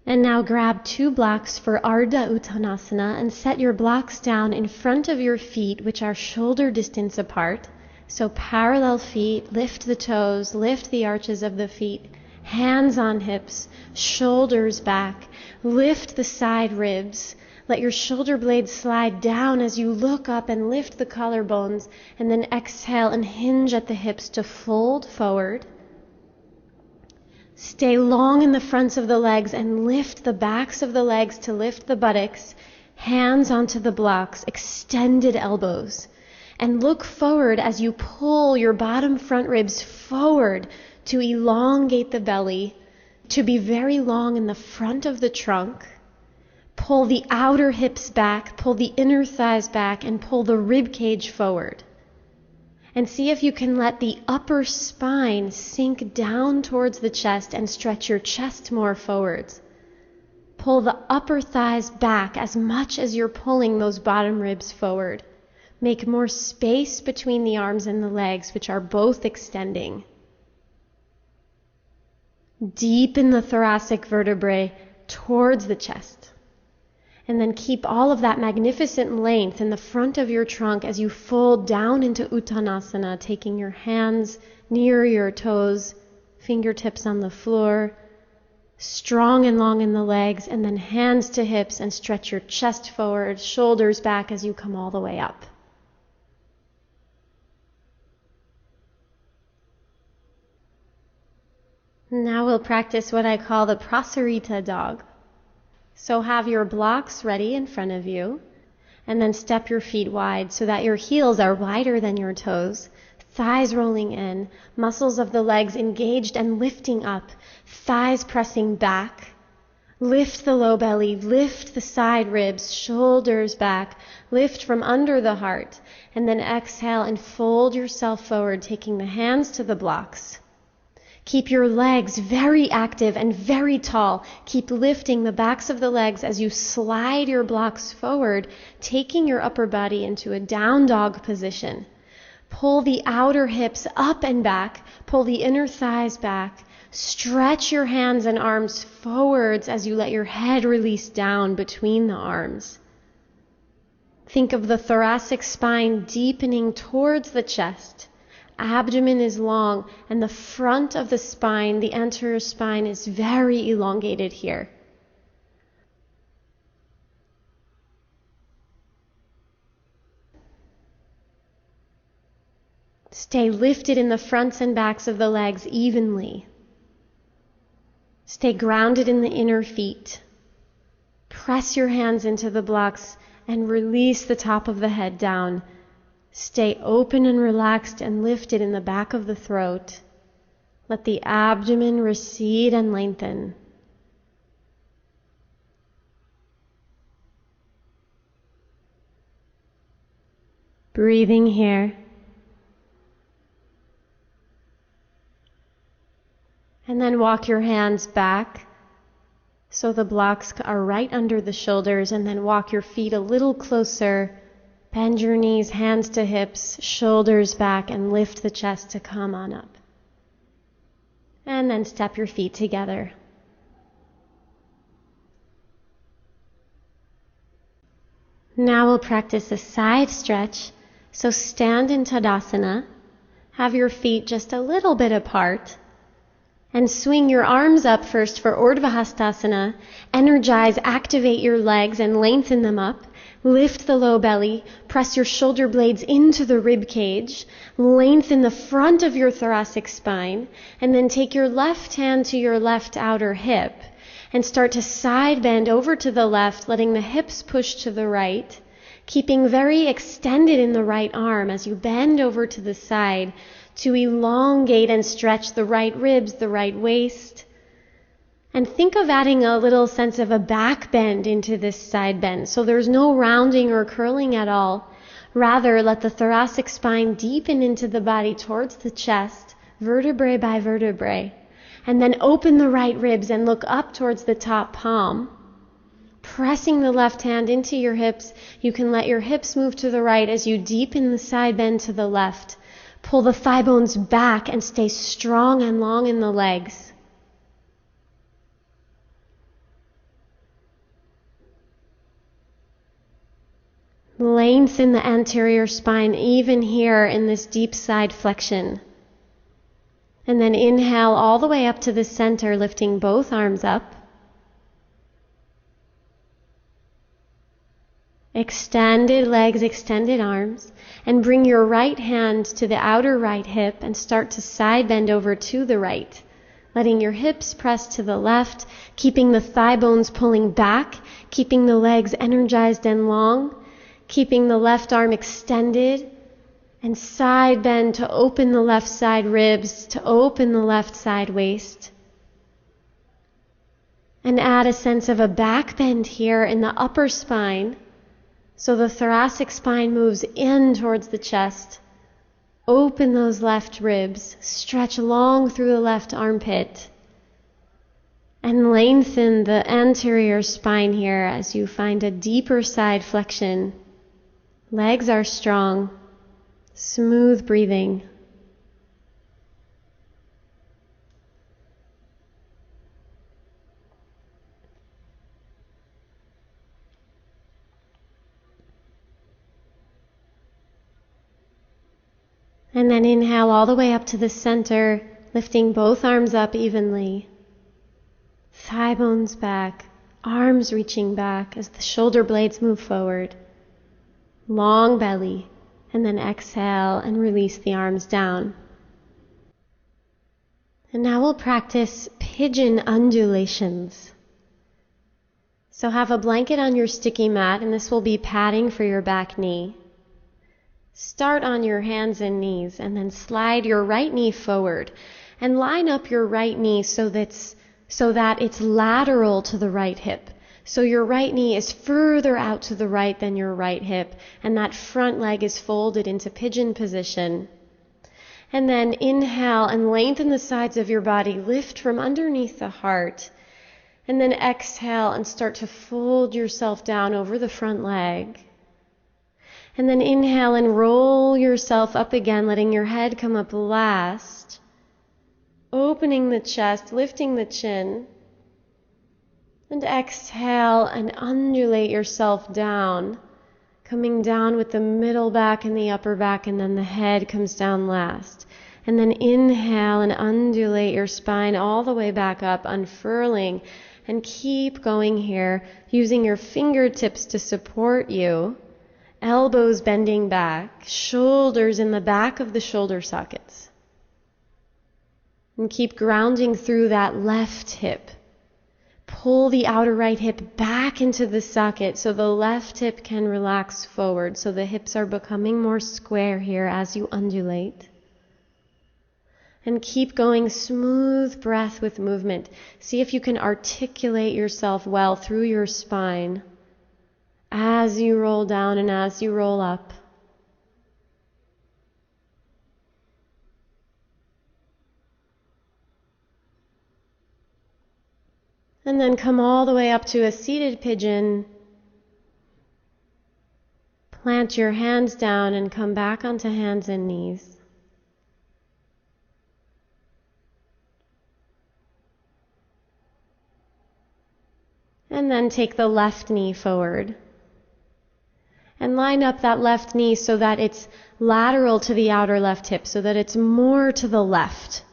And now grab 2 blocks for Ardha Uttanasana and set your blocks down in front of your feet, which are shoulder distance apart. So parallel feet, lift the toes, lift the arches of the feet, hands on hips, shoulders back, lift the side ribs. Let your shoulder blades slide down as you look up and lift the collarbones, and then exhale and hinge at the hips to fold forward. Stay long in the fronts of the legs and lift the backs of the legs to lift the buttocks, hands onto the blocks, extended elbows. And look forward as you pull your bottom front ribs forward to elongate the belly, to be very long in the front of the trunk. Pull the outer hips back, pull the inner thighs back, and pull the rib cage forward. And see if you can let the upper spine sink down towards the chest and stretch your chest more forwards. Pull the upper thighs back as much as you're pulling those bottom ribs forward. Make more space between the arms and the legs, which are both extending. Deepen the thoracic vertebrae towards the chest. And then keep all of that magnificent length in the front of your trunk as you fold down into Uttanasana, taking your hands near your toes, fingertips on the floor, strong and long in the legs, and then hands to hips and stretch your chest forward, shoulders back as you come all the way up. Now we'll practice what I call the Prasarita dog. So have your blocks ready in front of you, and then step your feet wide so that your heels are wider than your toes, thighs rolling in, muscles of the legs engaged and lifting up, thighs pressing back. Lift the low belly, lift the side ribs, shoulders back, lift from under the heart, and then exhale and fold yourself forward, taking the hands to the blocks. Keep your legs very active and very tall. Keep lifting the backs of the legs as you slide your blocks forward, taking your upper body into a down dog position. Pull the outer hips up and back. Pull the inner thighs back. Stretch your hands and arms forwards as you let your head release down between the arms. Think of the thoracic spine deepening towards the chest. Abdomen is long, and the front of the spine, the anterior spine, is very elongated here. Stay lifted in the fronts and backs of the legs evenly. Stay grounded in the inner feet. Press your hands into the blocks and release the top of the head down. Stay open and relaxed and lifted in the back of the throat. Let the abdomen recede and lengthen. Breathing here. And then walk your hands back so the blocks are right under the shoulders, and then walk your feet a little closer. Bend your knees, hands to hips, shoulders back, and lift the chest to come on up. And then step your feet together. Now we'll practice a side stretch. So stand in Tadasana. Have your feet just a little bit apart. And swing your arms up first for Urdhva Hastasana. Energize, activate your legs and lengthen them up. Lift the low belly, press your shoulder blades into the rib cage, lengthen the front of your thoracic spine, and then take your left hand to your left outer hip and start to side bend over to the left, letting the hips push to the right. keeping very extended in the right arm as you bend over to the side to elongate and stretch the right ribs, the right waist. And think of adding a little sense of a back bend into this side bend. So there's no rounding or curling at all. Rather, let the thoracic spine deepen into the body towards the chest, vertebrae by vertebrae. And then open the right ribs and look up towards the top palm. Pressing the left hand into your hips, you can let your hips move to the right as you deepen the side bend to the left. Pull the thigh bones back and stay strong and long in the legs. Lengthen the anterior spine even here in this deep side flexion. And then inhale all the way up to the center, lifting both arms up. Extended legs, extended arms. And bring your right hand to the outer right hip and start to side bend over to the right. Letting your hips press to the left, keeping the thigh bones pulling back, keeping the legs energized and long. Keeping the left arm extended and side bend to open the left side ribs, to open the left side waist. And add a sense of a back bend here in the upper spine. So the thoracic spine moves in towards the chest. Open those left ribs, stretch long through the left armpit. And lengthen the anterior spine here as you find a deeper side flexion. Legs are strong, smooth breathing. And then inhale all the way up to the center, lifting both arms up evenly. Thigh bones back, arms reaching back as the shoulder blades move forward. Long belly, and then exhale and release the arms down. And now we'll practice pigeon undulations. So have a blanket on your sticky mat, and this will be padding for your back knee. Start on your hands and knees, and then slide your right knee forward, and line up your right knee so that it's lateral to the right hip. So your right knee is further out to the right than your right hip, and that front leg is folded into pigeon position. And then inhale and lengthen the sides of your body, lift from underneath the heart. And then exhale and start to fold yourself down over the front leg. And then inhale and roll yourself up again, letting your head come up last. Opening the chest, lifting the chin. And exhale and undulate yourself down, coming down with the middle back and the upper back, and then the head comes down last. And then inhale and undulate your spine all the way back up, unfurling, and keep going here, using your fingertips to support you, elbows bending back, shoulders in the back of the shoulder sockets. And keep grounding through that left hip. Pull the outer right hip back into the socket so the left hip can relax forward. So the hips are becoming more square here as you undulate. And keep going, smooth breath with movement. See if you can articulate yourself well through your spine as you roll down and as you roll up. And then come all the way up to a seated pigeon. Plant your hands down and come back onto hands and knees. And then take the left knee forward. And line up that left knee so that it's lateral to the outer left hip, so that it's more to the left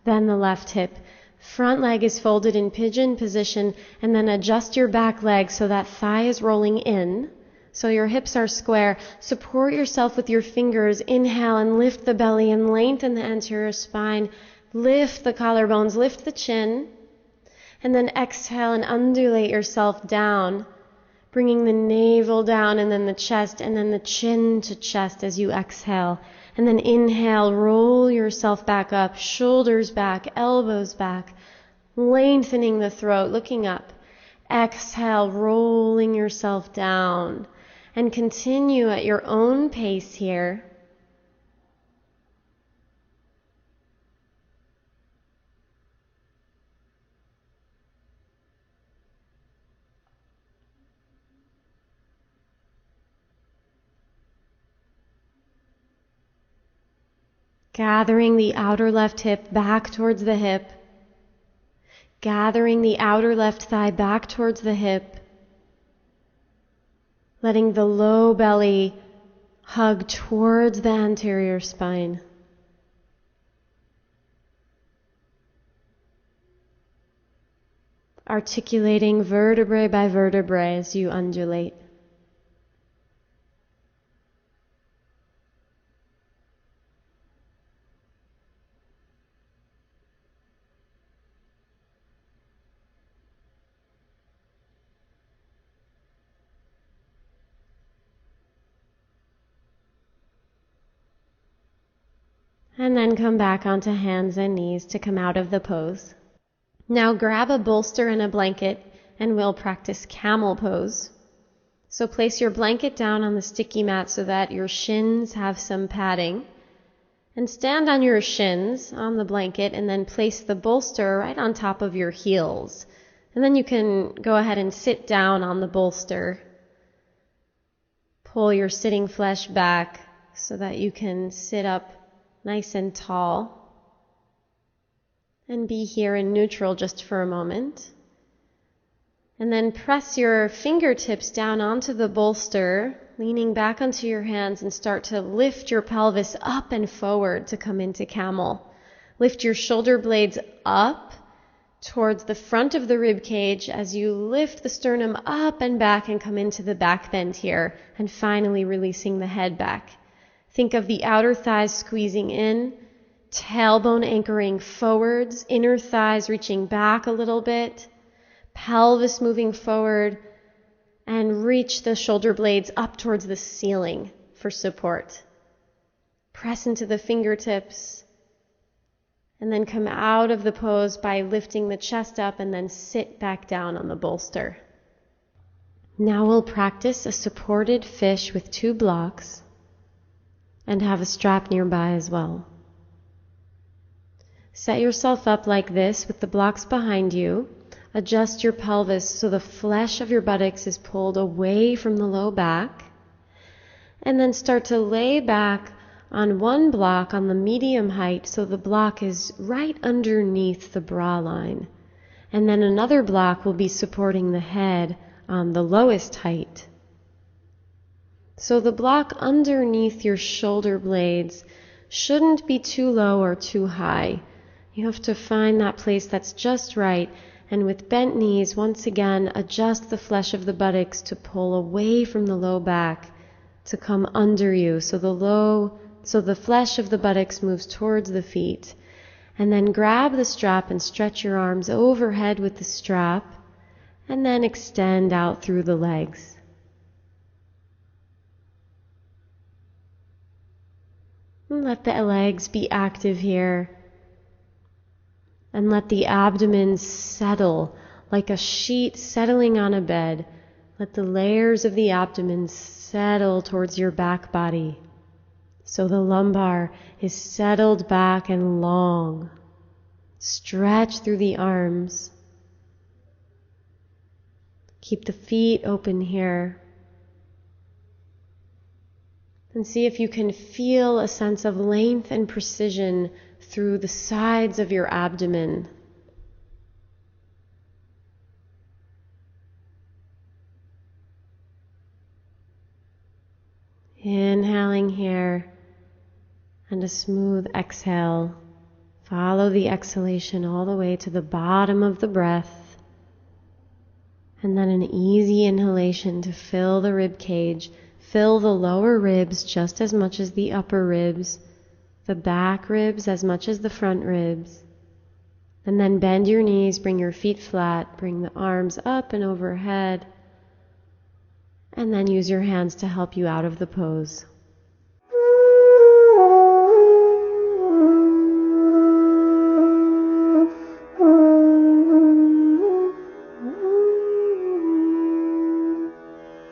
than the left hip. Front leg is folded in pigeon position, and then adjust your back leg so that thigh is rolling in, so your hips are square. Support yourself with your fingers. Inhale and lift the belly and lengthen the anterior spine. Lift the collarbones, lift the chin, and then exhale and undulate yourself down, Bringing the navel down and then the chest and then the chin to chest as you exhale. And then inhale, roll yourself back up, shoulders back, elbows back, lengthening the throat, looking up. Exhale, rolling yourself down. And continue at your own pace here. Gathering the outer left hip back towards the hip. Gathering the outer left thigh back towards the hip. Letting the low belly hug towards the anterior spine. Articulating vertebrae by vertebrae as you undulate. And then come back onto hands and knees to come out of the pose. Now grab a bolster and a blanket and we'll practice camel pose. So place your blanket down on the sticky mat so that your shins have some padding. And stand on your shins on the blanket and then place the bolster right on top of your heels. And then you can go ahead and sit down on the bolster. Pull your sitting flesh back so that you can sit up nice and tall, and be here in neutral just for a moment. And then press your fingertips down onto the bolster, leaning back onto your hands, and start to lift your pelvis up and forward to come into camel. Lift your shoulder blades up towards the front of the rib cage as you lift the sternum up and back and come into the back bend here, and finally releasing the head back. Think of the outer thighs squeezing in, tailbone anchoring forwards, inner thighs reaching back a little bit, pelvis moving forward, and reach the shoulder blades up towards the ceiling for support. Press into the fingertips, and then come out of the pose by lifting the chest up and then sit back down on the bolster. Now we'll practice a supported fish with 2 blocks. And have a strap nearby as well. Set yourself up like this with the blocks behind you. Adjust your pelvis so the flesh of your buttocks is pulled away from the low back. And then start to lay back on one block on the medium height so the block is right underneath the bra line. And then another block will be supporting the head on the lowest height. So the block underneath your shoulder blades shouldn't be too low or too high. You have to find that place that's just right, and with bent knees, once again, adjust the flesh of the buttocks to pull away from the low back to come under you. So the flesh of the buttocks moves towards the feet. And then grab the strap and stretch your arms overhead with the strap, and then extend out through the legs. Let the legs be active here. And let the abdomen settle like a sheet settling on a bed. Let the layers of the abdomen settle towards your back body. So the lumbar is settled back and long. Stretch through the arms. Keep the feet open here. And see if you can feel a sense of length and precision through the sides of your abdomen. Inhaling here, and a smooth exhale. Follow the exhalation all the way to the bottom of the breath. And then an easy inhalation to fill the rib cage. Fill the lower ribs just as much as the upper ribs, the back ribs as much as the front ribs. And then bend your knees, bring your feet flat, bring the arms up and overhead. and then use your hands to help you out of the pose.